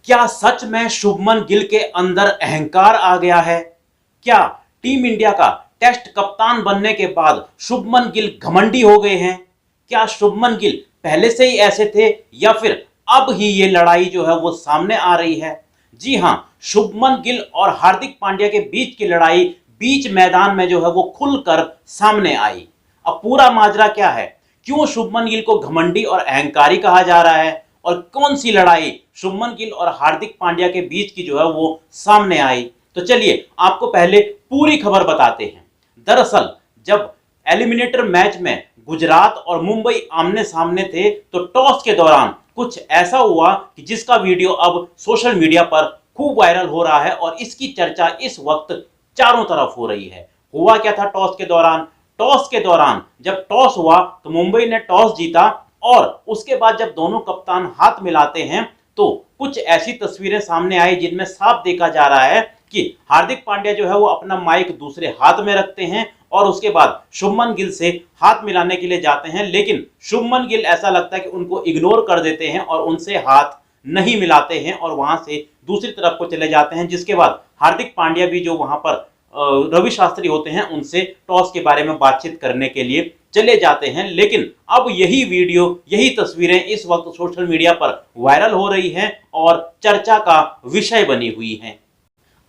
क्या सच में शुभमन गिल के अंदर अहंकार आ गया है? क्या टीम इंडिया का टेस्ट कप्तान बनने के बाद शुभमन गिल घमंडी हो गए हैं? क्या शुभमन गिल पहले से ही ऐसे थे या फिर अब ही ये लड़ाई जो है वो सामने आ रही है? जी हां, शुभमन गिल और हार्दिक पांड्या के बीच की लड़ाई बीच मैदान में जो है वो खुलकर सामने आई। अब पूरा माजरा क्या है? क्यों शुभमन गिल को घमंडी और अहंकारी कहा जा रहा है और कौन सी लड़ाई शुभमन गिल और हार्दिक पांड्या के बीच की जो है वो सामने आई? तो चलिए आपको पहले पूरी खबर बताते हैं। दरअसल जब एलिमिनेटर मैच में गुजरात और मुंबई आमने सामने थे तो टॉस के दौरान कुछ ऐसा हुआ कि जिसका वीडियो अब सोशल मीडिया पर खूब वायरल हो रहा है और इसकी चर्चा इस वक्त चारों तरफ हो रही है। हुआ क्या था टॉस के दौरान? टॉस के दौरान जब टॉस हुआ तो मुंबई ने टॉस जीता और उसके बाद जब दोनों कप्तान हाथ मिलाते हैं तो कुछ ऐसी तस्वीरें सामने आई जिनमें साफ देखा जा रहा है कि हार्दिक पांड्या जो है वो अपना माइक दूसरे हाथ में रखते हैं और उसके बाद शुभमन गिल से हाथ मिलाने के लिए जाते हैं, लेकिन शुभमन गिल ऐसा लगता है कि उनको इग्नोर कर देते हैं और उनसे हाथ नहीं मिलाते हैं और वहां से दूसरी तरफ को चले जाते हैं। जिसके बाद हार्दिक पांड्या भी जो वहां पर रवि शास्त्री होते हैं उनसे टॉस के बारे में बातचीत करने के लिए चले जाते हैं। लेकिन अब यही वीडियो, यही तस्वीरें इस वक्त सोशल मीडिया पर वायरल हो रही हैं और चर्चा का विषय बनी हुई हैं।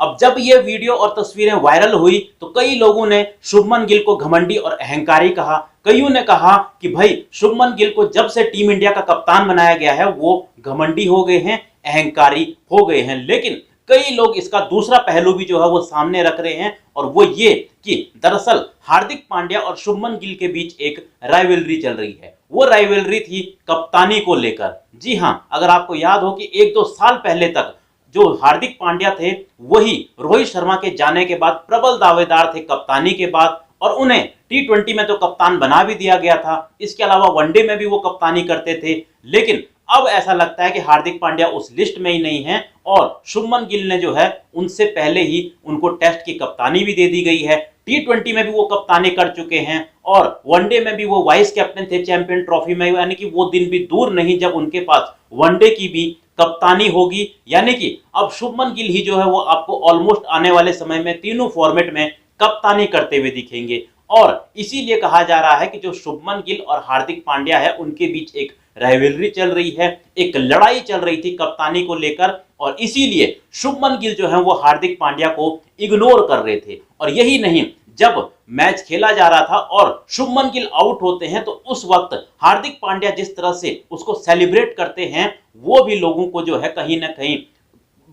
अब जब ये वीडियो और तस्वीरें वायरल हुई तो कई लोगों ने शुभमन गिल को घमंडी और अहंकारी कहा। कईयों ने कहा कि भाई शुभमन गिल को जब से टीम इंडिया का कप्तान बनाया गया है वो घमंडी हो गए हैं, अहंकारी हो गए हैं। लेकिन कई लोग इसका दूसरा पहलू भी जो है वो सामने रख रहे हैं और वो ये कि दरअसल हार्दिक पांड्या और शुभमन गिल के बीच एक राइवलरी चल रही है। वो राइवलरी थी कप्तानी को लेकर। जी हां, अगर आपको याद हो कि 1-2 साल पहले तक जो हार्दिक पांड्या थे वही रोहित शर्मा के जाने के बाद प्रबल दावेदार थे कप्तानी के बाद और उन्हें टी20 में तो कप्तान बना भी दिया गया था। इसके अलावा वनडे में भी वो कप्तानी करते थे। लेकिन अब ऐसा लगता है कि हार्दिक पांड्या उस लिस्ट में ही नहीं है और शुभमन गिल ने जो है उनसे पहले ही उनको टेस्ट की कप्तानी भी दे दी गई है। टी20 में भी वो कप्तानी कर चुके हैं और वनडे में भी वो वाइस कैप्टन थे चैंपियन ट्रॉफी में, यानी कि वो दिन भी दूर नहीं जब उनके पास वनडे की भी कप्तानी होगी। यानी कि अब शुभमन गिल ही जो है वो आपको ऑलमोस्ट आने वाले समय में तीनों फॉर्मेट में कप्तानी करते हुए दिखेंगे। और इसीलिए कहा जा रहा है कि जो शुभमन गिल और हार्दिक पांड्या है उनके बीच एक राइवलरी चल रही है, एक लड़ाई चल रही थी कप्तानी को लेकर और इसीलिए शुभमन गिल जो है वो हार्दिक पांड्या को इग्नोर कर रहे थे। और यही नहीं, जब मैच खेला जा रहा था और शुभमन गिल आउट होते हैं तो उस वक्त हार्दिक पांड्या जिस तरह से उसको सेलिब्रेट करते हैं वो भी लोगों को जो है कहीं ना कहीं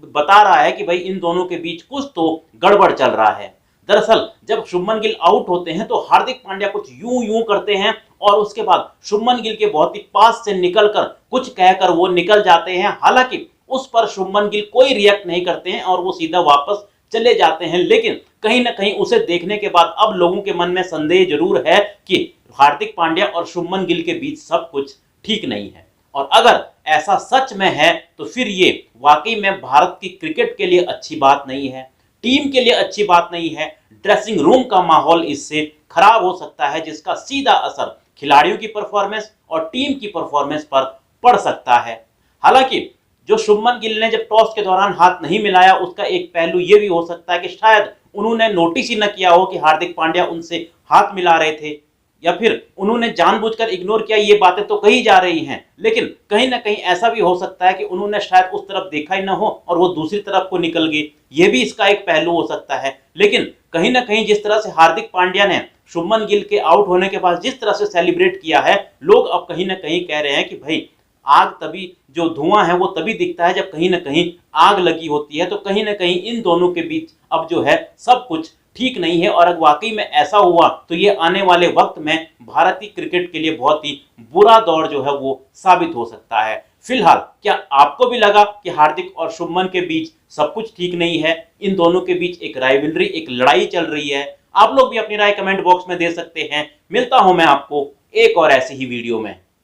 बता रहा है कि भाई इन दोनों के बीच कुछ तो गड़बड़ चल रहा है। दरअसल जब शुभमन गिल आउट होते हैं तो हार्दिक पांड्या कुछ यूं यूं करते हैं और उसके बाद शुभमन गिल के बहुत ही पास से निकलकर कुछ कहकर वो निकल जाते हैं। हालांकि उस पर शुभमन गिल कोई रिएक्ट नहीं करते हैं और वो सीधा वापस चले जाते हैं। लेकिन कहीं ना कहीं उसे देखने के बाद अब लोगों के मन में संदेह जरूर है कि हार्दिक पांड्या और शुभमन गिल के बीच सब कुछ ठीक नहीं है। और अगर ऐसा सच में है तो फिर ये वाकई में भारत की क्रिकेट के लिए अच्छी बात नहीं है, टीम के लिए अच्छी बात नहीं है। ड्रेसिंग रूम का माहौल इससे खराब हो सकता है जिसका सीधा असर खिलाड़ियों की परफॉर्मेंस और टीम की परफॉर्मेंस पर पड़ सकता है। हालांकि जो शुभमन गिल ने जब टॉस के दौरान हाथ नहीं मिलाया उसका एक पहलू ये भी हो सकता है कि शायद उन्होंने नोटिस ही न किया हो कि हार्दिक पांड्या उनसे हाथ मिला रहे थे या फिर उन्होंने जानबूझकर इग्नोर किया। ये बातें तो कही जा रही हैं, लेकिन कहीं ना कहीं ऐसा भी हो सकता है कि उन्होंने शायद उस तरफ देखा ही ना हो और वो दूसरी तरफ को निकल गए। ये भी इसका एक पहलू हो सकता है। लेकिन कहीं ना कहीं जिस तरह से हार्दिक पांड्या ने शुभमन गिल के आउट होने के बाद जिस तरह से सेलिब्रेट किया है, लोग अब कहीं ना कहीं कह रहे हैं कि भाई आग तभी, जो धुआं है वो तभी दिखता है जब कहीं ना कहीं आग लगी होती है। तो कहीं ना कहीं इन दोनों के बीच अब जो है सब कुछ ठीक नहीं है और अगर वाकई में ऐसा हुआ तो ये आने वाले वक्त में भारतीय क्रिकेट के लिए बहुत ही बुरा दौर जो है वो साबित हो सकता है। फिलहाल क्या आपको भी लगा कि हार्दिक और शुभमन के बीच सब कुछ ठीक नहीं है? इन दोनों के बीच एक राइवलरी, एक लड़ाई चल रही है? आप लोग भी अपनी राय कमेंट बॉक्स में दे सकते हैं। मिलता हूं मैं आपको एक और ऐसी ही वीडियो में।